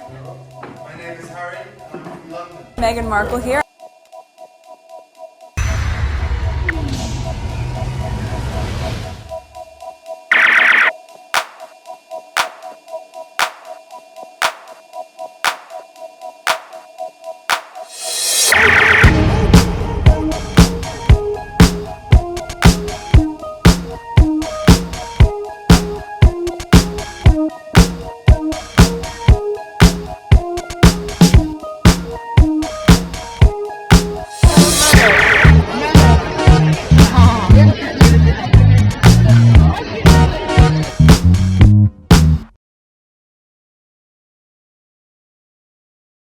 My name is Harry, and I'm from London. Meghan Markle here.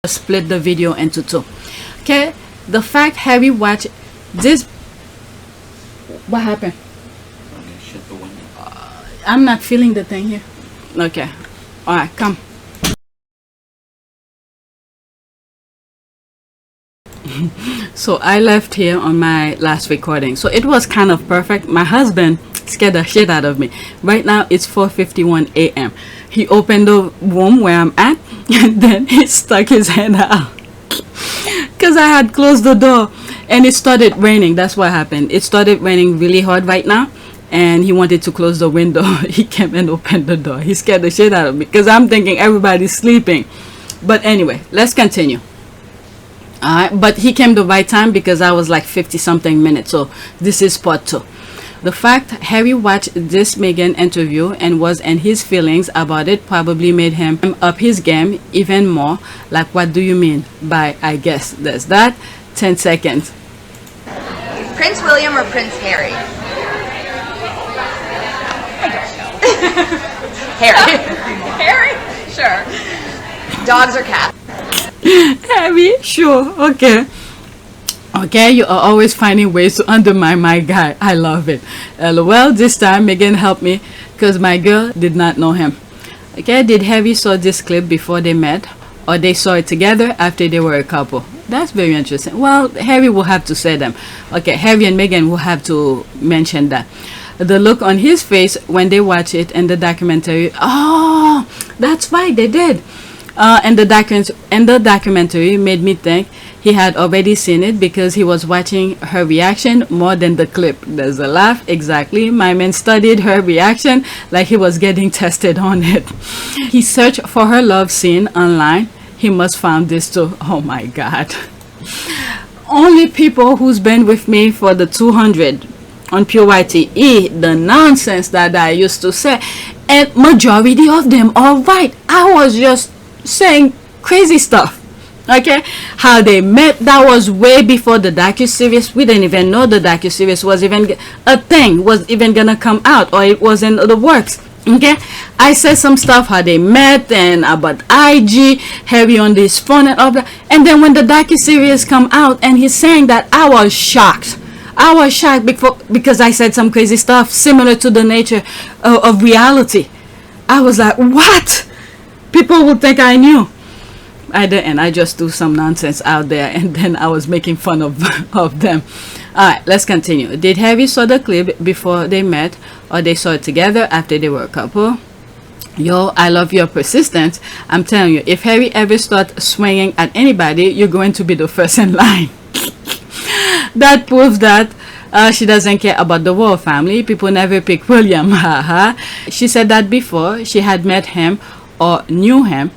Split the video into two. Okay, the fact Harry watched this. What happened? Shut the window. I'm not feeling the thing here. Okay, all right, come. So I left here on my last recording, so it was kind of perfect. My husband scared the shit out of me. Right now it's 4:51 a.m. He opened the room where I'm at and then he stuck his head out because I had closed the door and it started raining. That's what happened. It started raining really hard right now and he wanted to close the window. He came and opened the door. He scared the shit out of me because I'm thinking everybody's sleeping. But anyway, let's continue. Alright, but he came the right time because I was like 50 something minutes. So this is part 2. The fact Harry watched this Meghan interview and was in his feelings about it probably made him up his game even more. Like, what do you mean by I guess there's that? 10 seconds. Prince William or Prince Harry? I don't know. Harry. Harry? Sure. Dogs or cats? Harry? Sure. Okay. Okay, you are always finding ways to undermine my guy. I love it. Well, this time Meghan helped me because my girl did not know him. Okay, did Harry saw this clip before they met or they saw it together after they were a couple? That's very interesting. Well, Harry will have to say them. Okay, Harry and Meghan will have to mention that. The look on his face when they watch it in the documentary. Oh, that's right, they did. And the documentary made me think he had already seen it because he was watching her reaction more than the clip. There's a laugh. Exactly. My man studied her reaction like he was getting tested on it. He searched for her love scene online. He must found this too. Oh my God. Only people who's been with me for the 200 on Pure YTE, the nonsense that I used to say, and majority of them are right. I was just saying crazy stuff. Okay, how they met, that was way before the docu-series. We didn't even know the docu-series was even a thing, was even gonna come out, or it was in the works. Okay, I said some stuff how they met and about IG, Harry on this phone and all that. And then when the docu-series come out and he's saying that, I was shocked. I was shocked because I said some crazy stuff similar to the nature of reality. I was like, what? People would think I knew. I didn't. I just do some nonsense out there and then I was making fun of them. Alright, let's continue. Did Harry saw the clip before they met or they saw it together after they were a couple? Yo, I love your persistence. I'm telling you, if Harry ever starts swinging at anybody, you're going to be the first in line. That proves that she doesn't care about the royal family. People never pick William. Haha. She said that before she had met him or knew him.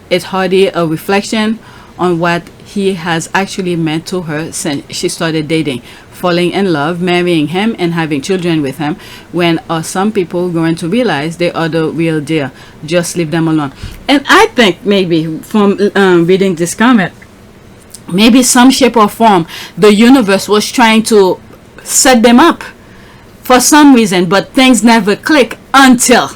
It's hardly a reflection on what he has actually meant to her since she started dating, falling in love, marrying him, and having children with him. When are some people going to realize they are the real deal? Just leave them alone. And I think maybe from reading this comment, maybe some shape or form the universe was trying to set them up for some reason, but things never click until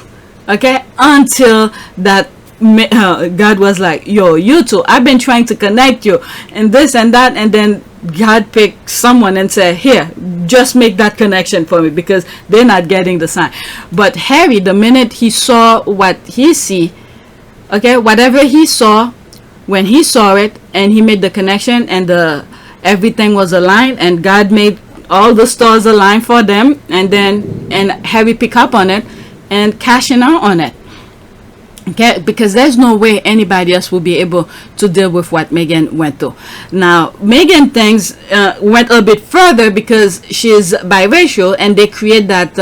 that God was like, yo, you two, I've been trying to connect you and this and that, and then God picked someone and said, here, just make that connection for me because they're not getting the sign. But Harry, the minute he saw what he see, whatever he saw, when he saw it and he made the connection and everything was aligned and God made all the stars align for them, and Harry pick up on it and cashing out on it. Okay, because there's no way anybody else will be able to deal with what Meghan went through. Now, Meghan things went a bit further because she's biracial, and they create that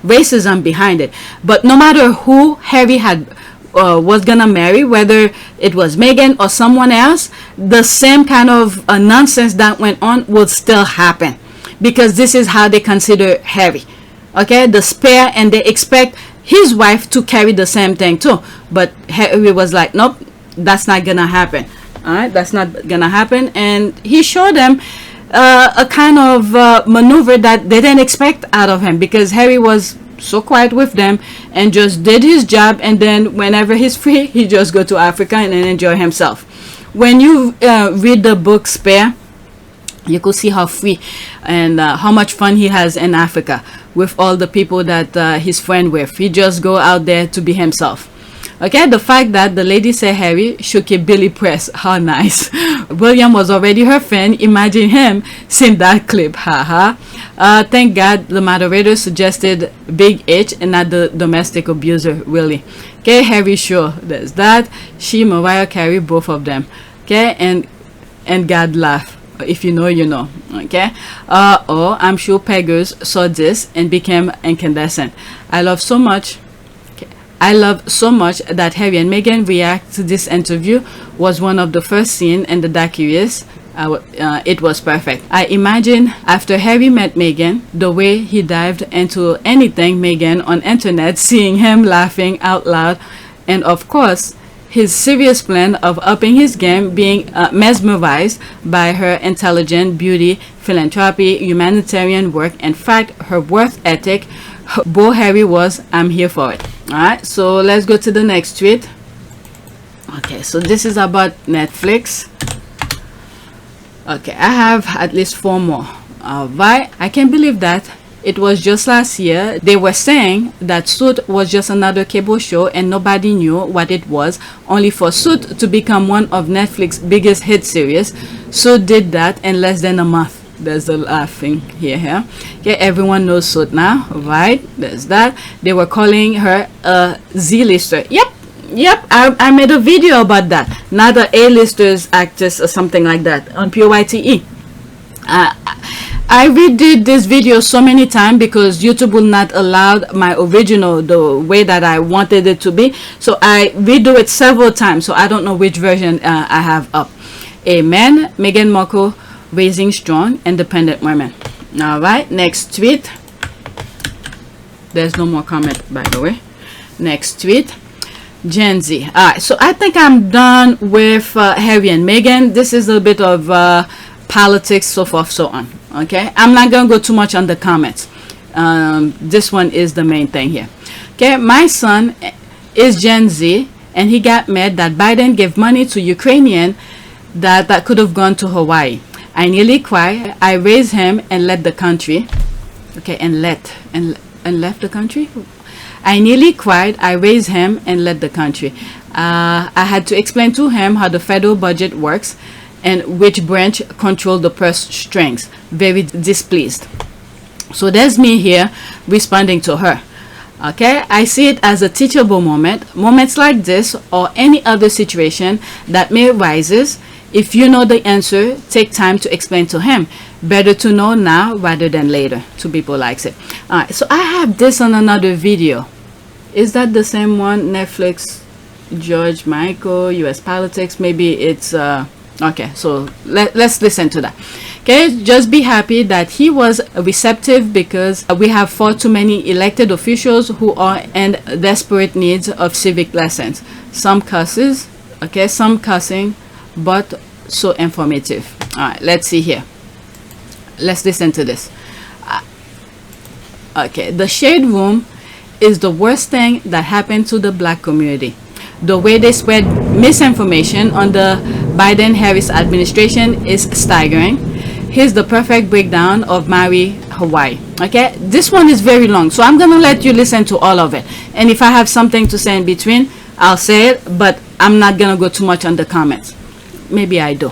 racism behind it. But no matter who Harry had was gonna marry, whether it was Meghan or someone else, the same kind of nonsense that went on would still happen, because this is how they consider Harry. Okay, the spare, and they expect his wife to carry the same thing too. But Harry was like, nope, that's not gonna happen. All right, that's not gonna happen. And he showed them a kind of maneuver that they didn't expect out of him, because Harry was so quiet with them and just did his job, and then whenever he's free, he just go to Africa and then enjoy himself. When you read the book Spare, you could see how free and how much fun he has in Africa with all the people that he's friend with. He just go out there to be himself. Okay, the fact that the lady said Harry should keep Billy Press, how nice. William was already her friend. Imagine him seeing that clip, haha. Thank God the moderator suggested Big H and not the domestic abuser, really. Okay, Harry, sure, there's that. She, Mariah Carey, both of them. Okay, and God laugh. If you know, you know. Okay. Oh, I'm sure peggers saw this and became incandescent. I love so much that Harry and Meghan react to this interview was one of the first scene in the docu-series. It was perfect. I imagine after Harry met Meghan, the way he dived into anything Meghan on internet, seeing him laughing out loud, and of course his serious plan of upping his game, being mesmerized by her intelligent beauty, philanthropy, humanitarian work, in fact, her work ethic. Bo Harry was, I'm here for it. Alright, so let's go to the next tweet. Okay, so this is about Netflix. Okay, I have at least 4 more. Alright, I can't believe that. It was just last year they were saying that Suit was just another cable show and nobody knew what it was, only for Suit to become one of Netflix's biggest hit series. Suit did that in less than a month. There's the laughing here. Okay, everyone knows Suit now, right? There's that. They were calling her a Z-lister. Yep, I made a video about that. Not a A-listers actress or something like that on PYTE. I redid this video so many times because YouTube will not allow my original the way that I wanted it to be. So I redo it several times. So I don't know which version I have up. Amen. Meghan Markle raising strong, independent women. All right. Next tweet. There's no more comment, by the way. Next tweet. GenZ. All right. So I think I'm done with Harry and Meghan. This is a bit of politics, so forth, so on. Okay, I'm not gonna go too much on the comments. This one is the main thing here. Okay, my son is Gen Z, and he got mad that Biden gave money to Ukrainian that could have gone to Hawaii. I nearly cried. I raised him and left the country. Okay, and left the country. I nearly cried. I raised him and left the country. I had to explain to him how the federal budget works and which branch control the purse strings. Very displeased. So there's me here responding to her. Okay, I see it as a teachable moment. Moments like this or any other situation that may arises, if you know the answer, take time to explain to him. Better to know now rather than later. Two people likes it. Alright, so I have this on another video. Is that the same one? Netflix, George Michael, US politics. Maybe it's okay, so let's listen to that. Okay, just be happy that he was receptive, because we have far too many elected officials who are in desperate needs of civic lessons. Some curses, okay, some cussing, but so informative. All right, let's see here. Let's listen to this. Okay, the shade room is the worst thing that happened to the black community. The way they spread misinformation on the Biden-Harris administration is staggering. Here's the perfect breakdown of Maui, Hawaii. Okay, this one is very long, so I'm gonna let you listen to all of it. And if I have something to say in between, I'll say it, but I'm not gonna go too much on the comments. Maybe I do.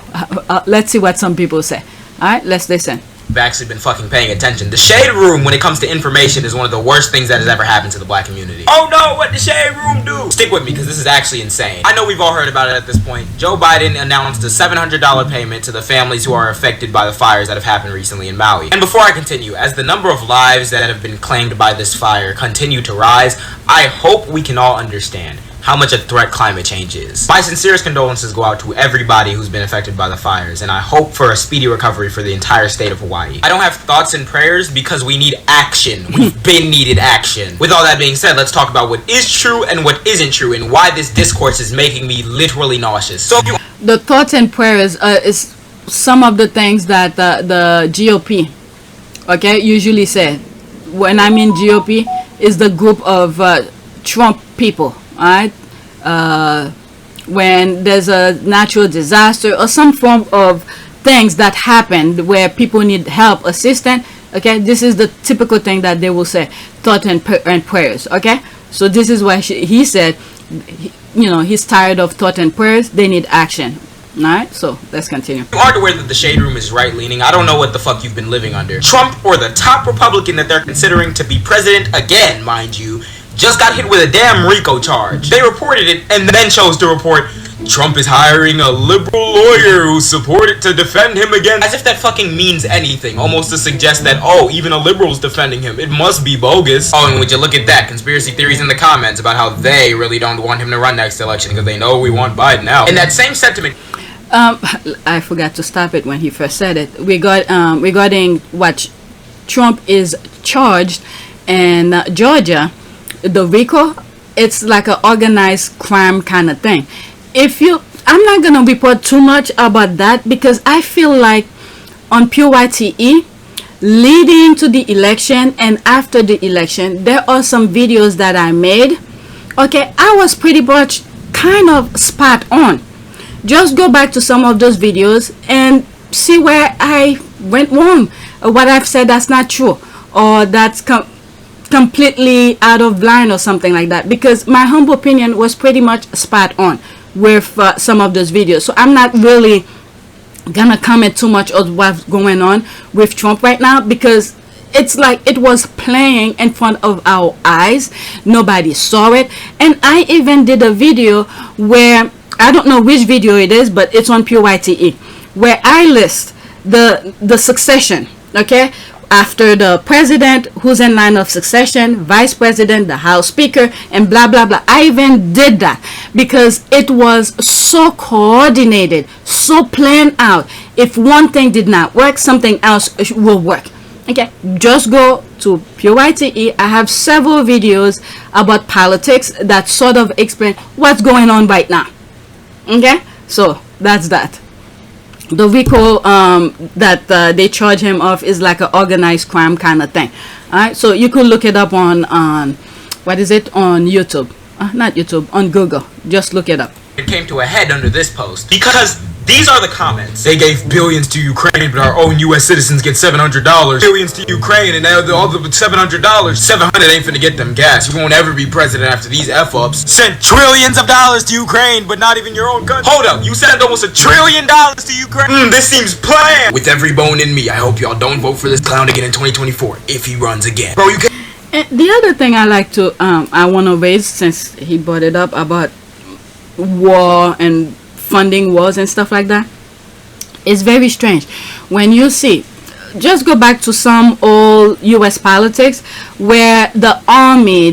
Let's see what some people say. All right, let's listen. I've actually been fucking paying attention. The shade room, when it comes to information, is one of the worst things that has ever happened to the black community. Oh no, what the shade room do? Stick with me because this is actually insane. I know we've all heard about it at this point. Joe Biden announced a $700 payment to the families who are affected by the fires that have happened recently in Maui. And before I continue, as the number of lives that have been claimed by this fire continue to rise, I hope we can all understand how much a threat climate change is. My sincerest condolences go out to everybody who's been affected by the fires, and I hope for a speedy recovery for the entire state of Hawaii. I don't have thoughts and prayers because we need action. We've been needed action. With all that being said, let's talk about what is true and what isn't true and why this discourse is making me literally nauseous. So The thoughts and prayers is some of the things that the GOP, okay, usually say. When I mean GOP, is the group of Trump people. Alright, when there's a natural disaster or some form of things that happened where people need help, assistance, okay, this is the typical thing that they will say, thought and prayers, okay. So this is why he said, he's tired of thought and prayers, they need action. Alright, so let's continue. You are aware that the shade room is right-leaning. I don't know what the fuck you've been living under. Trump, or the top Republican that they're considering to be president again, mind you, just got hit with a damn RICO charge. They reported it and then chose to report Trump is hiring a liberal lawyer who supported to defend him again. As if that fucking means anything. Almost to suggest that, oh, even a liberal's defending him. It must be bogus. Oh, and would you look at that? Conspiracy theories in the comments about how they really don't want him to run next election because they know we want Biden out. In that same sentiment, I forgot to stop it when he first said it. Regarding what Trump is charged in Georgia, the RICO, it's like an organized crime kind of thing. I'm not gonna report too much about that because I feel like on PYTE, leading to the election and after the election, there are some videos that I made. Okay, I was pretty much kind of spot on. Just go back to some of those videos and see where I went wrong, or what I've said that's not true, or that's completely out of line or something like that, because my humble opinion was pretty much spot on with some of those videos. So I'm not really gonna comment too much on what's going on with Trump right now, because it's like it was playing in front of our eyes. Nobody saw it. And I even did a video where, I don't know which video it is, but it's on PYTE, where I list the succession, okay, after the president, who's in line of succession, vice president, the house speaker, and blah blah blah. I even did that because it was so coordinated, so planned out. If one thing did not work, something else will work. Okay, just go to PYTE. I have several videos about politics that sort of explain what's going on right now. Okay, so that's that. The RICO that they charge him of is like an organized crime kind of thing. Alright, so you could look it up on what is it, on YouTube, not YouTube, on Google. Just look it up. It came to a head under this post because these are the comments. They gave billions to Ukraine, but our own U.S. citizens get $700. Billions to Ukraine, and now all the $700. $700 ain't finna get them gas. You won't ever be president after these F-ups. Sent trillions of dollars to Ukraine, but not even your own country. Hold up, you sent almost $1 trillion to Ukraine? This seems planned. With every bone in me, I hope y'all don't vote for this clown again in 2024 if he runs again. Bro, you can't. And the other thing I like to I want to raise, since he brought it up about war and funding wars and stuff like that, it's very strange when you see, just go back to some old US politics where the army,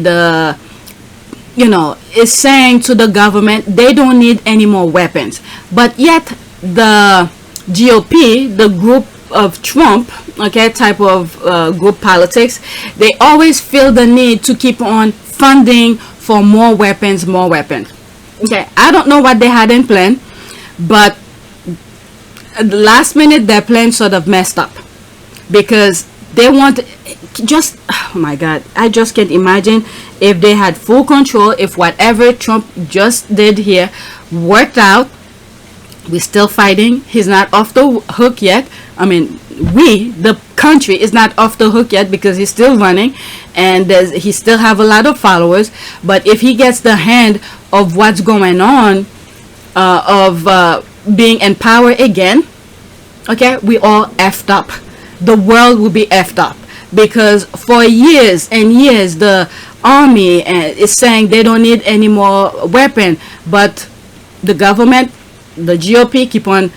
is saying to the government they don't need any more weapons, but yet the GOP, the group of Trump, okay, type of group politics, they always feel the need to keep on funding for more weapons. Okay, I don't know what they had in plan, but at the last minute their plan sort of messed up because they want just, oh my god, I just can't imagine if they had full control, if whatever Trump just did here worked out. We're still fighting. He's not off the hook yet. I mean, the country is not off the hook yet because he's still running and he still have a lot of followers. But if he gets the hand of what's going on, being in power again, okay, we all effed up. The world will be effed up because for years and years the army is saying they don't need any more weapon, but the government, the GOP, keep on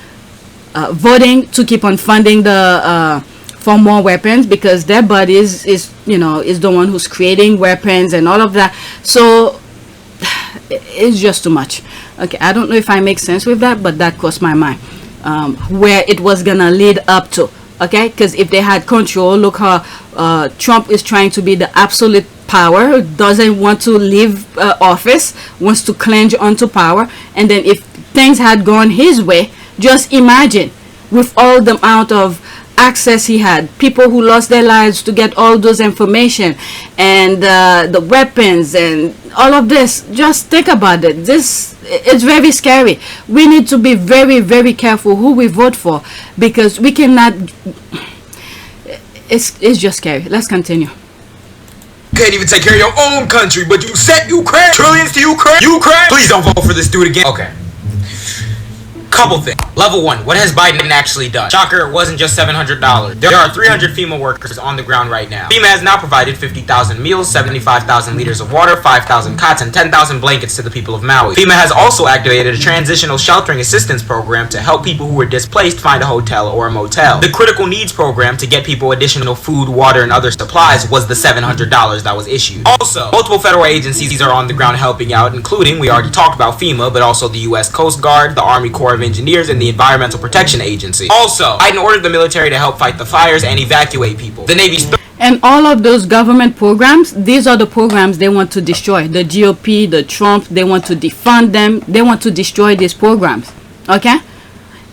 voting to keep on funding the for more weapons, because their buddies is the one who's creating weapons and all of that. So it's just too much. Okay, I don't know if I make sense with that, but that crossed my mind, where it was gonna lead up to. Okay, because if they had control, look how Trump is trying to be the absolute power, doesn't want to leave office, wants to cling onto power. And then if things had gone his way, just imagine, with all the amount of access he had, people who lost their lives to get all those information, and the weapons and all of this. Just think about it. It's very scary. We need to be very, very careful who we vote for, because we cannot. It's just scary. Let's continue. Can't even take care of your own country, but you sent Ukraine trillions to Ukraine. Please don't vote for this dude again. Okay. Couple things. Level 1. What has Biden actually done? Shocker, it wasn't just $700. There are 300 FEMA workers on the ground right now. FEMA has now provided 50,000 meals, 75,000 liters of water, 5,000 cots, and 10,000 blankets to the people of Maui. FEMA has also activated a transitional sheltering assistance program to help people who were displaced find a hotel or a motel. The critical needs program to get people additional food, water, and other supplies was the $700 that was issued. Also, multiple federal agencies are on the ground helping out, including, we already talked about FEMA, but also the U.S. Coast Guard, the Army Corps of Engineers, and the Environmental Protection Agency. Also, Biden ordered the military to help fight the fires and evacuate people. The Navy's and all of those government programs, these are the programs they want to destroy. The GOP, the Trump, they want to defund them. They want to destroy these programs. Okay?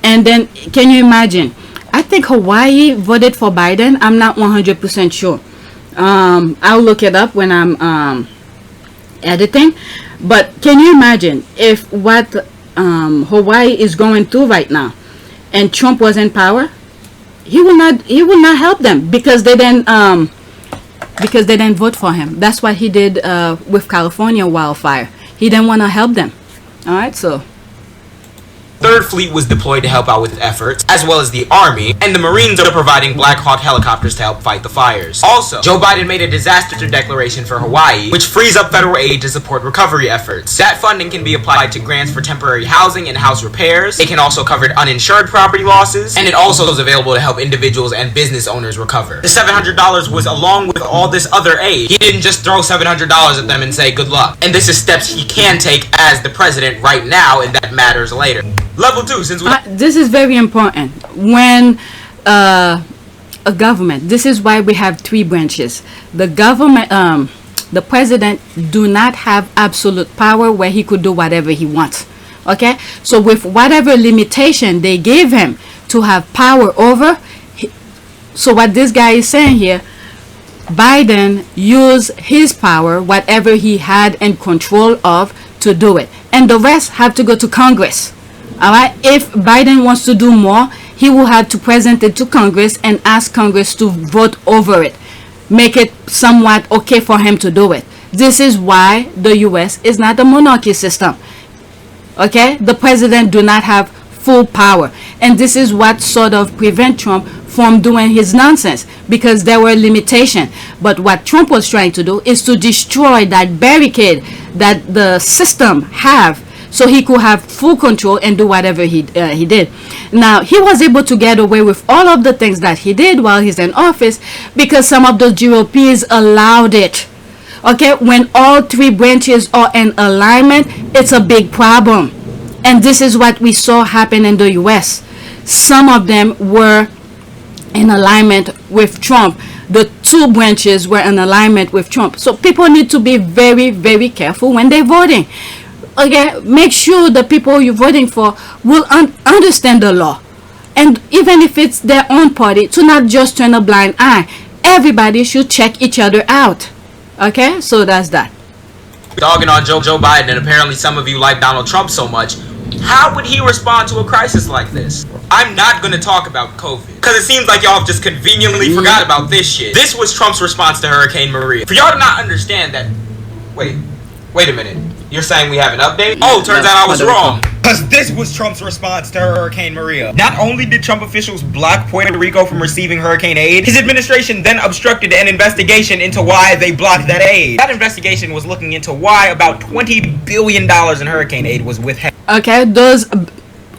And then, can you imagine? I think Hawaii voted for Biden. I'm not 100% sure. I'll look it up when I'm editing. But can you imagine if what Hawaii is going through right now, and Trump was in power? He will not help them, because they didn't vote for him. That's what he did with California wildfire. He didn't want to help them. All right, so Third Fleet was deployed to help out with efforts, as well as the Army, and the Marines are providing Black Hawk helicopters to help fight the fires. Also, Joe Biden made a disaster declaration for Hawaii, which frees up federal aid to support recovery efforts. That funding can be applied to grants for temporary housing and house repairs. It can also cover uninsured property losses, and it also is available to help individuals and business owners recover. The $700 was along with all this other aid. He didn't just throw $700 at them and say good luck. And this is steps he can take as the president right now, and that matters later. Level 2, since we this is very important. When a government, this is why we have 3 branches. The government, the president do not have absolute power where he could do whatever he wants. Okay, so with whatever limitation they gave him to have power over, so what this guy is saying here, Biden used his power, whatever he had and control of, to do it, and the rest have to go to Congress. All right, if Biden wants to do more, he will have to present it to Congress and ask Congress to vote over it, make it somewhat okay for him to do it. This is why the US is not a monarchy system. Okay, the president do not have full power, and this is what sort of prevent Trump from doing his nonsense, because there were limitations. But what Trump was trying to do is to destroy that barricade that the system have, so he could have full control and do whatever he did. Now, he was able to get away with all of the things that he did while he's in office because some of those GOPs allowed it. Okay, when all 3 branches are in alignment, it's a big problem. And this is what we saw happen in the US. Some of them were in alignment with Trump. The 2 branches were in alignment with Trump. So people need to be very, very careful when they're voting. Okay, make sure the people you're voting for will understand the law, and even if it's their own party, to not just turn a blind eye. Everybody should check each other out. Okay, so that's that. Dogging on Joe Biden, and apparently some of you like Donald Trump so much. How would he respond to a crisis like this? I'm not going to talk about COVID, because it seems like y'all have just conveniently forgot about this shit. This was Trump's response to Hurricane Maria. For y'all to not understand that... Wait a minute. You're saying we have an update? Oh, turns out I was wrong. Because this was Trump's response to Hurricane Maria. Not only did Trump officials block Puerto Rico from receiving hurricane aid, his administration then obstructed an investigation into why they blocked that aid. That investigation was looking into why about $20 billion in hurricane aid was withheld. Okay, those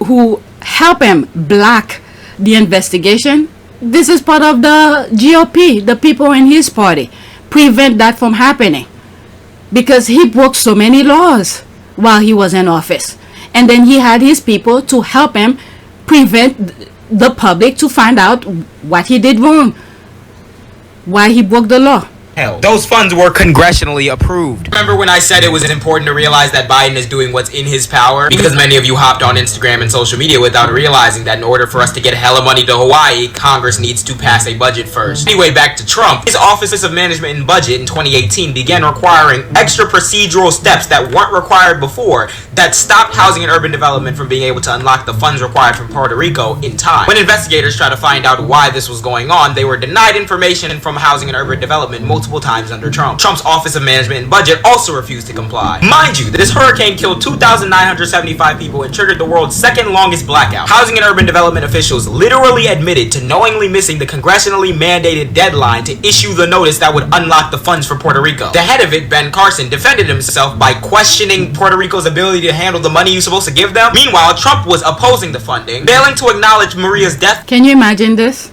who help him block the investigation, this is part of the GOP, the people in his party, prevent that from happening because he broke so many laws while he was in office, and then he had his people to help him prevent the public to find out what he did wrong, why he broke the law. Those funds were congressionally approved. Remember when I said it was important to realize that Biden is doing what's in his power? Because many of you hopped on Instagram and social media without realizing that in order for us to get hella money to Hawaii, Congress needs to pass a budget first. Anyway, back to Trump. His Office of Management and Budget in 2018 began requiring extra procedural steps that weren't required before that stopped housing and urban development from being able to unlock the funds required from Puerto Rico in time. When investigators tried to find out why this was going on, they were denied information from housing and urban development multiple times under Trump. Trump's Office of Management and Budget also refused to comply. Mind you, this hurricane killed 2,975 people and triggered the world's second longest blackout. Housing and urban development officials literally admitted to knowingly missing the congressionally mandated deadline to issue the notice that would unlock the funds for Puerto Rico. The head of it, Ben Carson, defended himself by questioning Puerto Rico's ability to handle the money you're supposed to give them. Meanwhile, Trump was opposing the funding, failing to acknowledge Maria's death. Can you imagine this?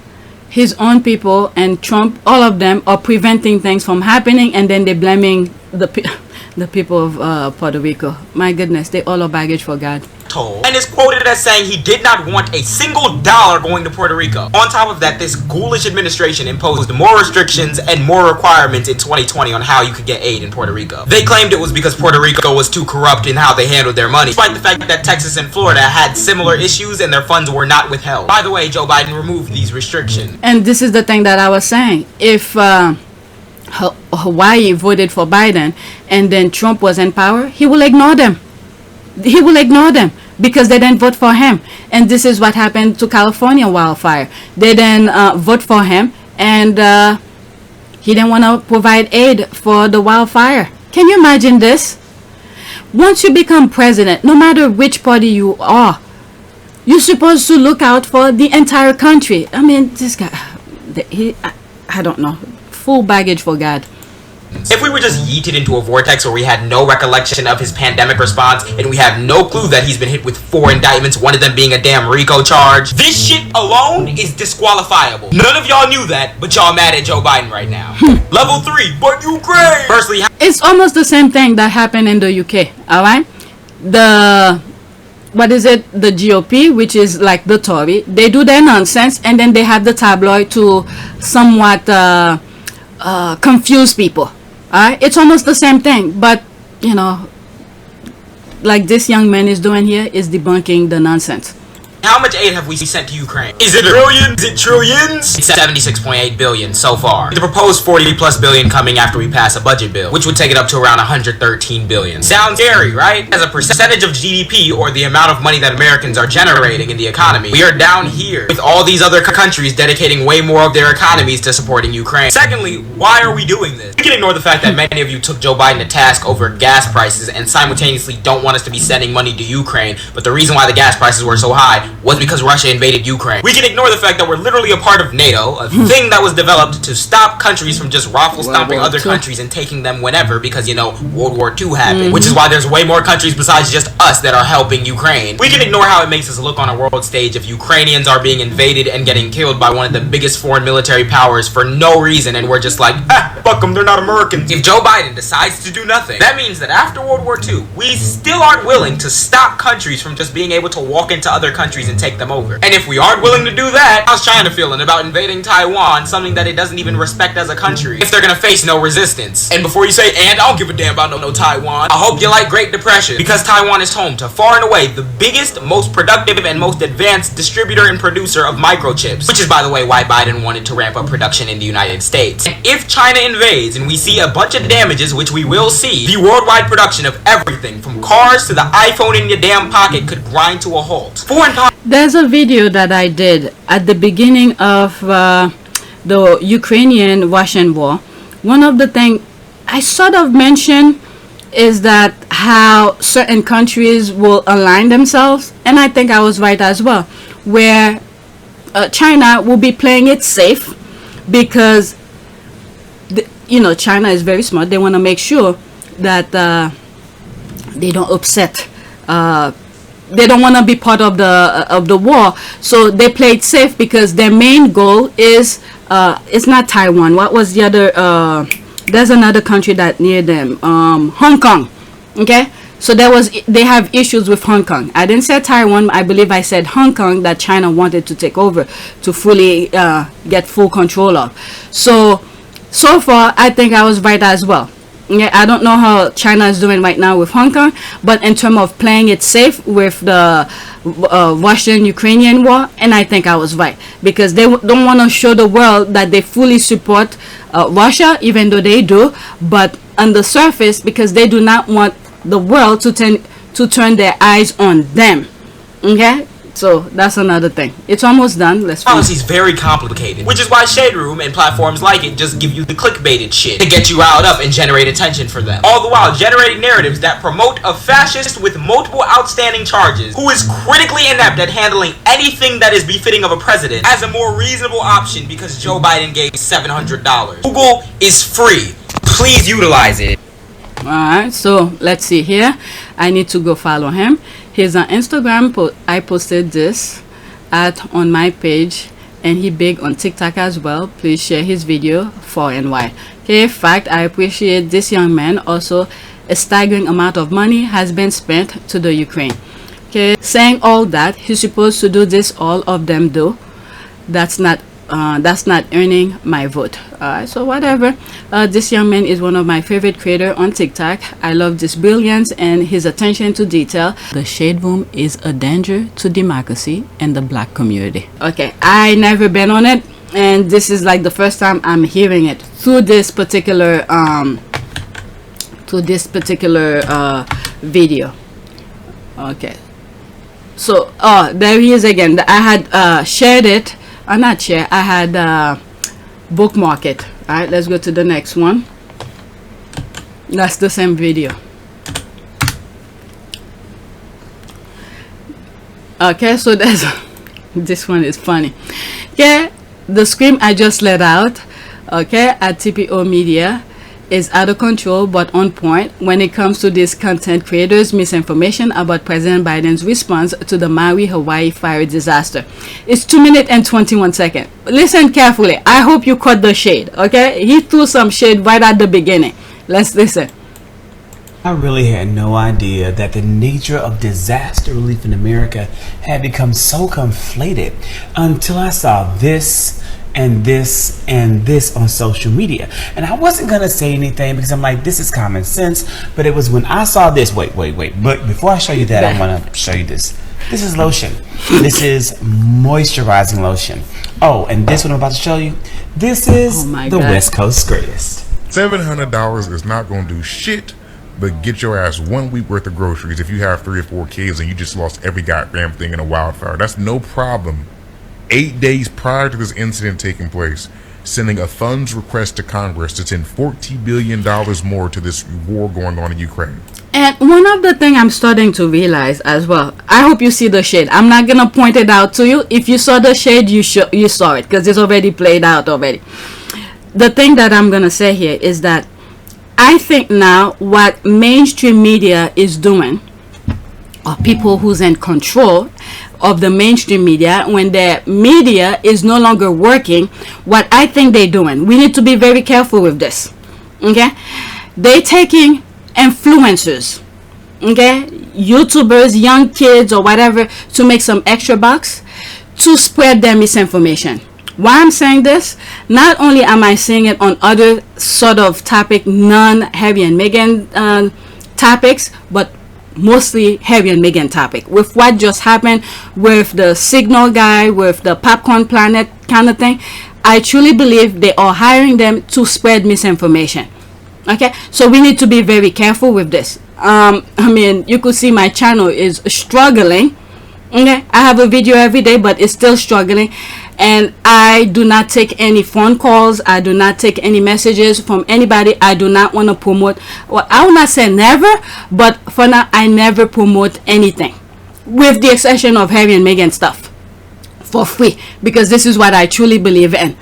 His own people and Trump, all of them are preventing things from happening, and then they're blaming the people of Puerto Rico. My goodness, they all are baggage for God. And is quoted as saying he did not want a single dollar going to Puerto Rico. On top of that, this ghoulish administration imposed more restrictions and more requirements in 2020 on how you could get aid in Puerto Rico. They claimed it was because Puerto Rico was too corrupt in how they handled their money, despite the fact that Texas and Florida had similar issues and their funds were not withheld. By the way, Joe Biden removed these restrictions. And this is the thing that I was saying. If Hawaii voted for Biden and then Trump was in power, he will ignore them. He will ignore them because they didn't vote for him. And this is what happened to California wildfire. They didn't vote for him, and he didn't want to provide aid for the wildfire. Can you imagine this? Once you become president, no matter which party you are, you're supposed to look out for the entire country. I mean, this guy, I don't know, full baggage for God. If we were just yeeted into a vortex where we had no recollection of his pandemic response and we have no clue that he's been hit with 4 indictments, one of them being a damn RICO charge, this shit alone is disqualifiable. None of y'all knew that, but y'all mad at Joe Biden right now. Level 3, but Ukraine! Firstly, it's almost the same thing that happened in the UK, alright? What is it? The GOP, which is like the Tory, they do their nonsense and then they have the tabloid to somewhat confuse people. It's almost the same thing, but you know, like this young man is doing here, is debunking the nonsense. how much aid have we sent to Ukraine? Is it billions? Is it trillions? It's 76.8 billion so far. The proposed 40+ billion coming after we pass a budget bill, which would take it up to around 113 billion. Sounds scary, right? As a percentage of GDP, or the amount of money that Americans are generating in the economy, we are down here with all these other countries dedicating way more of their economies to supporting Ukraine. Secondly, why are we doing this? We can ignore the fact that many of you took Joe Biden to task over gas prices and simultaneously don't want us to be sending money to Ukraine, but the reason why the gas prices were so high was because Russia invaded Ukraine. We can ignore the fact that we're literally a part of NATO, a thing that was developed to stop countries from just raffle stomping other countries and taking them whenever, because, you know, World War II happened, which is why there's way more countries besides just us that are helping Ukraine. We can ignore how it makes us look on a world stage if Ukrainians are being invaded and getting killed by one of the biggest foreign military powers for no reason, and we're just like, fuck them, they're not Americans. If Joe Biden decides to do nothing, that means that after World War II, we still aren't willing to stop countries from just being able to walk into other countries and take them over. And if we aren't willing to do that, how's China feeling about invading Taiwan, something that it doesn't even respect as a country, if they're gonna face no resistance? And before you say, and I don't give a damn about no Taiwan, I hope you like Great Depression, because Taiwan is home to far and away the biggest, most productive, and most advanced distributor and producer of microchips, which is, by the way, why Biden wanted to ramp up production in the United States. And if China invades and we see a bunch of damages, which we will see, the worldwide production of everything from cars to the iPhone in your damn pocket could grind to a halt. There's a video that I did at the beginning of the Ukrainian-Russian war. One of the things I sort of mentioned is that how certain countries will align themselves, and I think I was right as well, where China will be playing it safe because China is very smart. They want to make sure that they don't upset. They don't want to be part of the war, so they play it safe because their main goal is it's not Taiwan. What was the other? There's another country that near them, Hong Kong. Okay, so they have issues with Hong Kong. I didn't say Taiwan. I believe I said Hong Kong, that China wanted to take over to fully get full control of. So far, I think I was right as well. Yeah, I don't know how China is doing right now with Hong Kong, but in terms of playing it safe with the Russian-Ukrainian war, and I think I was right because they don't want to show the world that they fully support Russia, even though they do, but on the surface, because they do not want the world to turn their eyes on them. Okay, so that's another thing. It's almost done. Let's policy is very complicated, which is why Shade Room and platforms like it just give you the clickbaited shit to get you riled up and generate attention for them, all the while generating narratives that promote a fascist with multiple outstanding charges who is critically inept at handling anything that is befitting of a president as a more reasonable option because Joe Biden gave $700. Google is free. Please utilize it. Alright, so let's see here. I need to go follow him. He's on Instagram. I posted this on my page, and he big on TikTok as well. Please share his video far and wide. Okay, fact, I appreciate this young man. Also, a staggering amount of money has been spent to the Ukraine. Okay, saying all that, he's supposed to do this, all of them do. That's not earning my vote. Alright, so whatever. This young man is one of my favorite creators on TikTok. I love this brilliance and his attention to detail. The Shade Room is a danger to democracy and the black community. Okay, I never been on it, and this is like the first time I'm hearing it through this particular video. Okay, so there he is again. I had shared it. Not share, I had bookmark it. Alright, let's go to the next one. That's the same video. Okay, so there's this one is funny. Okay, the scream I just let out, okay, at TPO Media is out of control but on point when it comes to these content creators' misinformation about President Biden's response to the Maui, Hawaii fire disaster. It's 2 minutes and 21 seconds. Listen carefully. I hope you caught the shade. Okay, he threw some shade right at the beginning. Let's listen. I really had no idea that the nature of disaster relief in America had become so conflated until I saw this and this and this on social media. And I wasn't gonna say anything because I'm like, this is common sense, but it was when I saw this. Wait, but before I show you that, I want to show you this. This is lotion. This is moisturizing lotion. Oh, and this one I'm about to show you, this is the West Coast greatest. $700 is not gonna do shit but get your ass 1 week worth of groceries if you have 3 or 4 kids and you just lost every goddamn thing in a wildfire. That's no problem. 8 days prior to this incident taking place, sending a funds request to Congress to send $40 billion more to this war going on in Ukraine. And one of the things I'm starting to realize as well, I hope you see the shade. I'm not going to point it out to you. If you saw the shade, you saw it because it's already played out already. The thing that I'm going to say here is that I think now what mainstream media is doing, or people who's in control of the mainstream media, when the media is no longer working, what I think they're doing, we need to be very careful with this. Okay, they're taking influencers, okay, YouTubers, young kids or whatever, to make some extra bucks to spread their misinformation. Why I'm saying this, not only am I seeing it on other sort of topic, non-Harry and Meghan topics, but mostly Harry and Meghan topic, with what just happened with the Signal guy, with the Popcorn Planet kind of thing. I truly believe they are hiring them to spread misinformation. Okay, so we need to be very careful with this. I mean, you could see my channel is struggling. Okay, I have a video every day, but it's still struggling. and I do not take any phone calls. I do not take any messages from anybody. I do not want to promote. Well, I will not say never, but for now, I never promote anything, with the exception of Harry and Meghan stuff, for free, because this is what I truly believe in.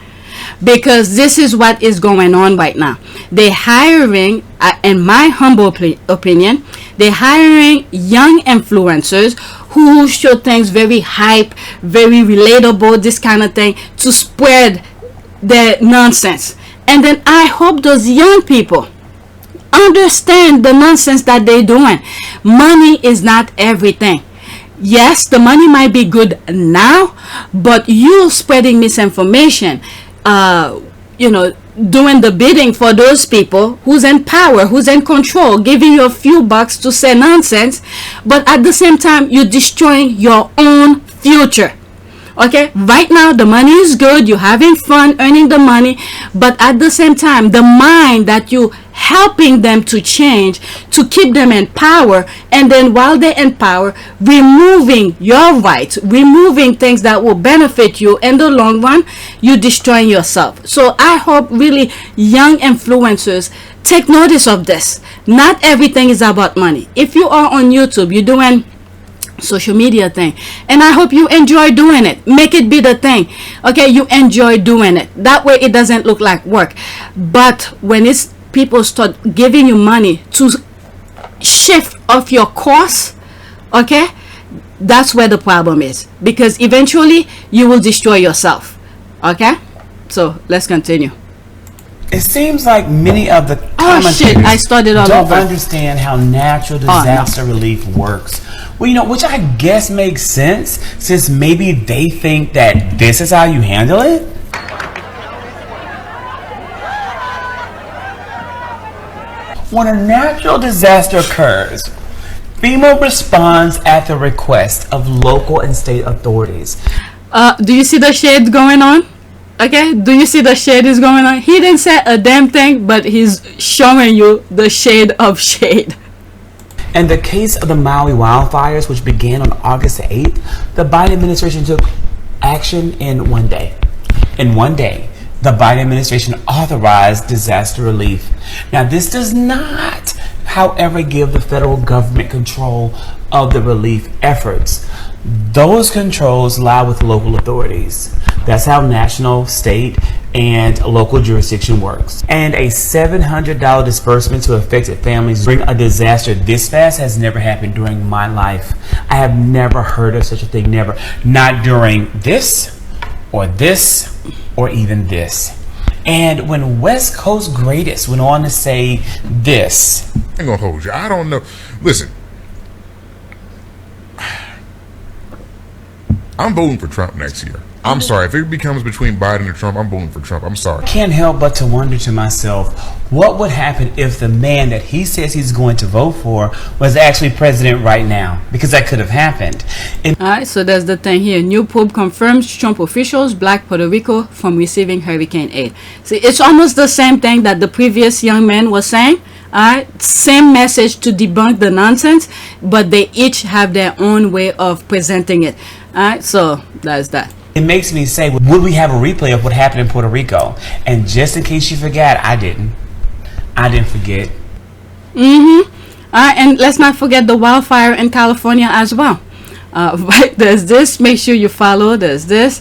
Because this is what is going on right now. They're hiring, in my humble opinion, they're hiring young influencers who show things very hype, very relatable, this kind of thing, to spread their nonsense. And then I hope those young people understand the nonsense that they're doing. Money is not everything. Yes, the money might be good now, but you spreading misinformation, doing the bidding for those people who's in power, who's in control, giving you a few bucks to say nonsense, but at the same time, you're destroying your own future. Okay, right now the money is good, you're having fun earning the money, but at the same time, the mind that you helping them to change, to keep them in power, and then while they're in power, removing your rights, removing things that will benefit you in the long run, you're destroying yourself. So I hope really young influencers take notice of this. Not everything is about money. If you are on YouTube, you're doing social media thing, and I hope you enjoy doing it. Make it be the thing. Okay, you enjoy doing it. That way it doesn't look like work. But when it's people start giving you money to shift off your course, okay, that's where the problem is, because eventually you will destroy yourself. Okay, so let's continue. It seems like many of the shit, I started all don't over. understand how natural disaster relief works. Well, which I guess makes sense, since maybe they think that this is how you handle it. When a natural disaster occurs, FEMA responds at the request of local and state authorities. Do you see the shade going on? Okay, do you see the shade is going on? He didn't say a damn thing, but he's showing you the shade of shade. In the case of the Maui wildfires, which began on August 8th, the Biden administration took action in one day. In one day, the Biden administration authorized disaster relief. Now, this does not, however, give the federal government control of the relief efforts. Those controls lie with local authorities. That's how national, state, and local jurisdiction works. And a $700 disbursement to affected families during a disaster this fast has never happened during my life. I have never heard of such a thing, never. Not during this, or even this. And when West Coast Greatest went on to say this. I ain't gonna hold you. I don't know. Listen. I'm voting for Trump next year. I'm sorry. If it becomes between Biden and Trump, I'm voting for Trump. I'm sorry. I can't help but to wonder to myself, what would happen if the man that he says he's going to vote for was actually president right now? Because that could have happened. Alright, so there's the thing here. New probe confirms Trump officials blocked Puerto Rico from receiving hurricane aid. See, it's almost the same thing that the previous young man was saying. Alright, same message to debunk the nonsense, but they each have their own way of presenting it. Alright, so that's that. It makes me say, would we have a replay of what happened in Puerto Rico? And just in case you forgot, I didn't forget. And let's not forget the wildfire in California as well. Right, there's this. Make sure you follow. There's this.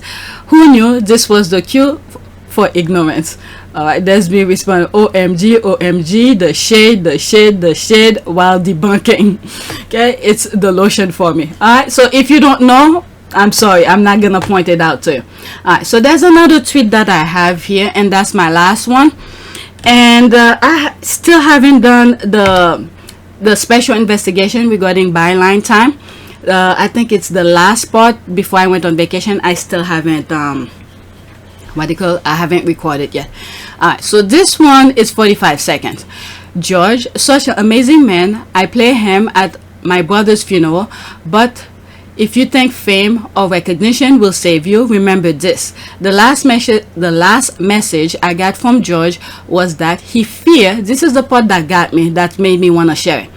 Who knew this was the cue for ignorance? Alright, there's me responding, OMG, OMG, the shade, while debunking. Okay, it's the lotion for me. Alright, so if you don't know, I'm sorry, I'm not gonna point it out to you. Alright, so there's another tweet that I have here, and that's my last one. And I still haven't done the special investigation regarding byline time. I think it's the last part before I went on vacation. I still haven't I haven't recorded yet. Alright, so this one is 45 seconds. George, such an amazing man. I play him at my brother's funeral, but if you think fame or recognition will save you, remember this. The last message I got from George was that he feared, this is the part that got me, that made me want to share it.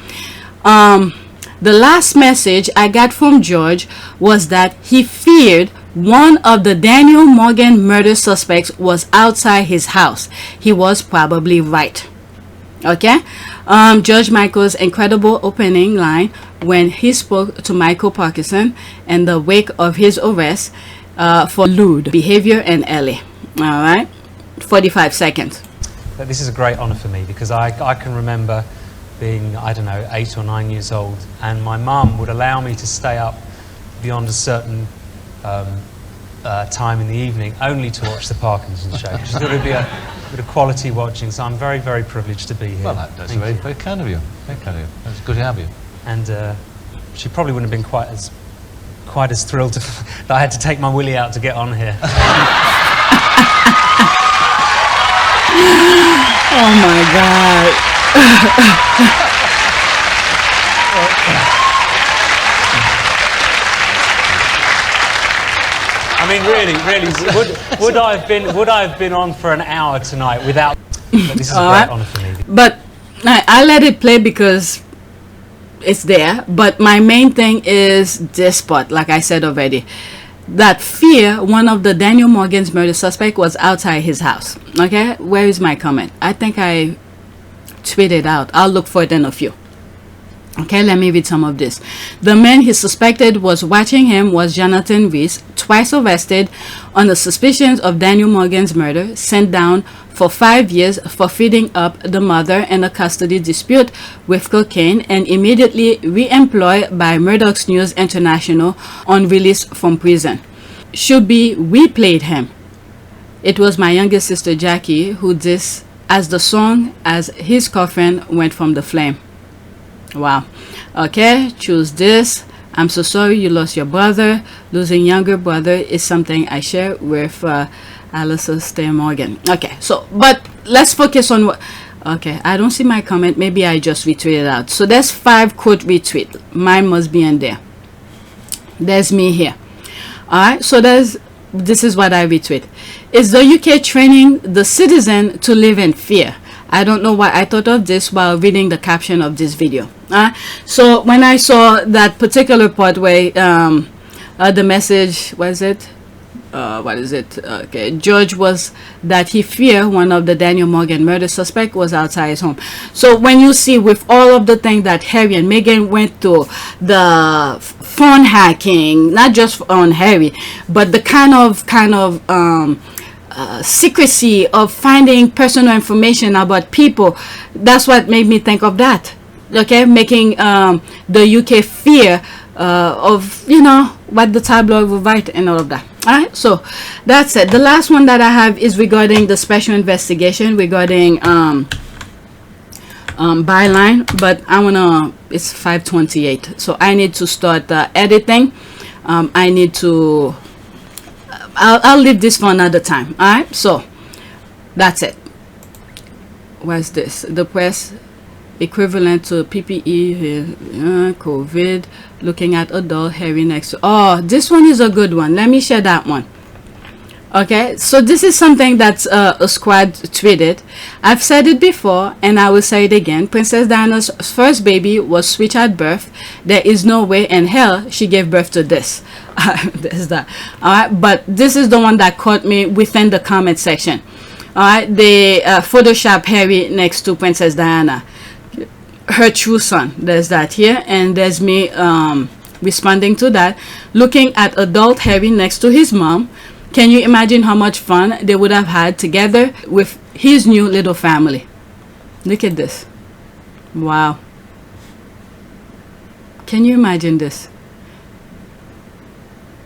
The last message I got from George was that he feared one of the Daniel Morgan murder suspects was outside his house. He was probably right. Okay. Judge Michael's incredible opening line when he spoke to Michael Parkinson in the wake of his arrest for lewd behavior in LA. All right, 45 seconds. But this is a great honour for me because I can remember being, I don't know, 8 or 9 years old, and my mum would allow me to stay up beyond a certain time in the evening only to watch the Parkinson show. She thought it would be a bit of quality watching, so I'm very, very privileged to be here. Well, that's very, very kind of you. Very kind of you. That's good to have you. And she probably wouldn't have been quite as thrilled that I had to take my willy out to get on here. Oh my God. I mean, really, would I have been on for an hour tonight without? But this is a great honour for me. But I let it play because it's there. But my main thing is this part, like I said already, that fear. One of the Daniel Morgan's murder suspect was outside his house. Okay, where is my comment? I think I tweeted out. I'll look for it in a few. Okay, let me read some of this. The man he suspected was watching him was Jonathan Reese, twice arrested on the suspicions of Daniel Morgan's murder, sent down for 5 years for feeding up the mother in a custody dispute with cocaine, and immediately re-employed by Murdoch's News International on release from prison. Should be we played him. It was my youngest sister Jackie who did this as the song as his coffin went from the flame. Wow. Okay, choose this. I'm so sorry you lost your brother. Losing younger brother is something I share with Alyssa Stay Morgan. Okay, so but let's focus on what. Okay, I don't see my comment. Maybe I just retweeted out. So there's 5 quote retweet. Mine must be in there. There's me here. All right, so this is what I retweet. Is the UK training the citizen to live in fear? I don't know why I thought of this while reading the caption of this video. So when I saw that particular part where the message was it, what is it? Okay, George was that he feared one of the Daniel Morgan murder suspect was outside his home. So when you see with all of the things that Harry and Meghan went through, the phone hacking, not just on Harry, but the kind of secrecy of finding personal information about people, that's what made me think of that. Okay, making the UK fear of, you know, what the tabloid will write and all of that. All right, so that's it. The last one that I have is regarding the special investigation regarding byline, but I wanna, it's 5:28, so I need to start editing. I need to I'll leave this for another time. All right, so that's it. What's this? The press equivalent to PPE, COVID, looking at adult Harry next to. Oh, this one is a good one. Let me share that one. Okay, so this is something that's a squad tweeted. I've said it before and I will say it again. Princess Diana's first baby was switched at birth. There is no way in hell she gave birth to this. There's that. All right, but this is the one that caught me within the comment section. All right, they Photoshop Harry next to Princess Diana, her true son. There's that here, and there's me responding to that, looking at adult Harry next to his mom. Can you imagine how much fun they would have had together with his new little family? Look at this. Wow. Can you imagine this?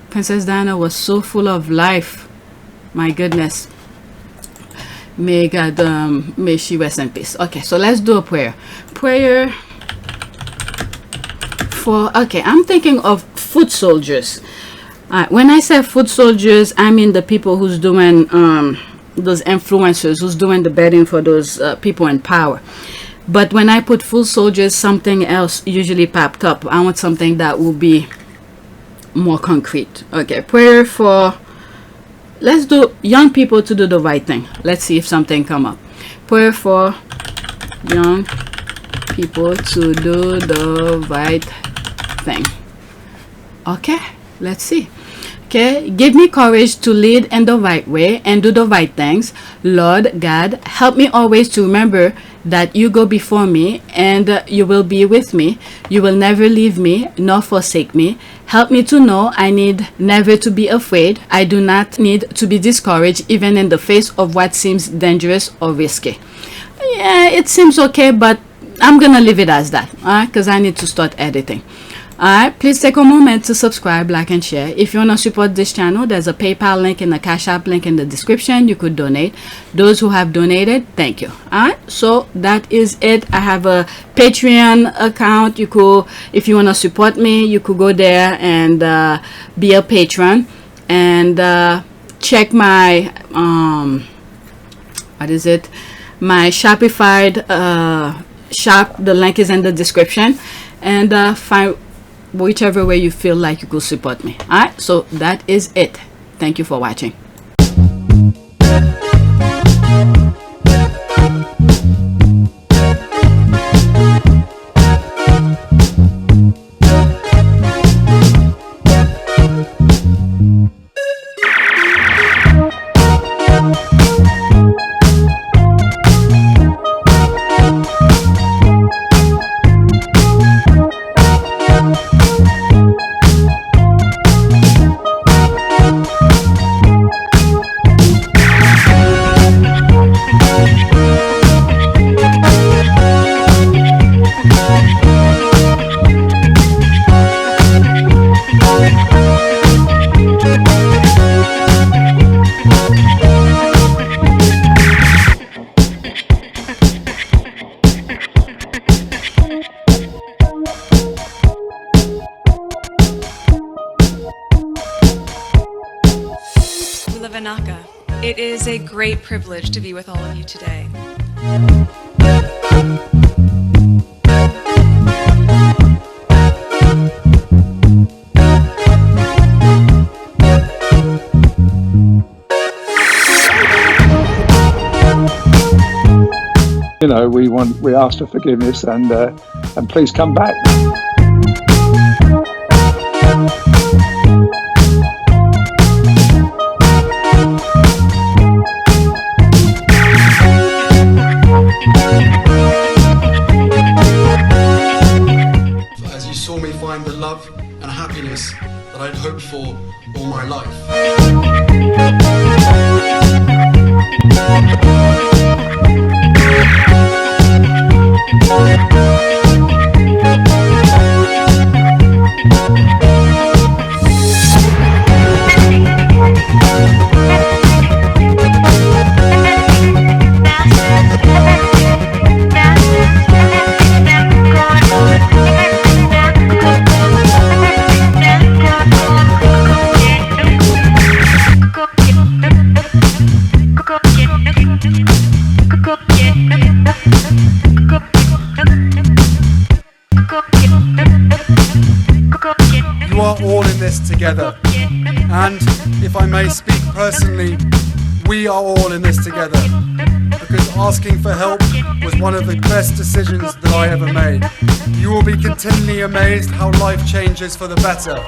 Princess Diana was so full of life. My goodness. May God, may she rest in peace. Okay, so let's do a prayer. Prayer for, okay, I'm thinking of foot soldiers. When I say foot soldiers, I mean the people who's doing those influencers, who's doing the betting for those people in power. But when I put foot soldiers, something else usually popped up. I want something that will be more concrete. Okay, prayer for, let's do young people to do the right thing. Let's see if something come up. Prayer for young people to do the right thing. Okay, let's see. Okay, give me courage to lead in the right way and do the right things. Lord God, help me always to remember that you go before me and you will be with me. You will never leave me nor forsake me. Help me to know I need never to be afraid. I do not need to be discouraged even in the face of what seems dangerous or risky. Yeah, it seems okay, but I'm gonna leave it as that, because I need to start editing. Alright, please take a moment to subscribe, like, and share. If you want to support this channel, there's a PayPal link and a Cash App link in the description. You could donate. Those who have donated, thank you. Alright, so that is it. I have a Patreon account. You could, if you want to support me, you could go there and be a patron. And check my, what is it? My Shopify shop. The link is in the description. And find whichever way you feel like you could support me. Alright, so that is it. Thank you for watching. It is a great privilege to be with all of you today. You know, we ask for forgiveness and please come back. As you saw me find the love and happiness that I'd hoped for all my life. You are all in this together, and if I may speak personally, we are all in this together, because asking for help was one of the best decisions that I ever made. You will be continually amazed how life changes for the better.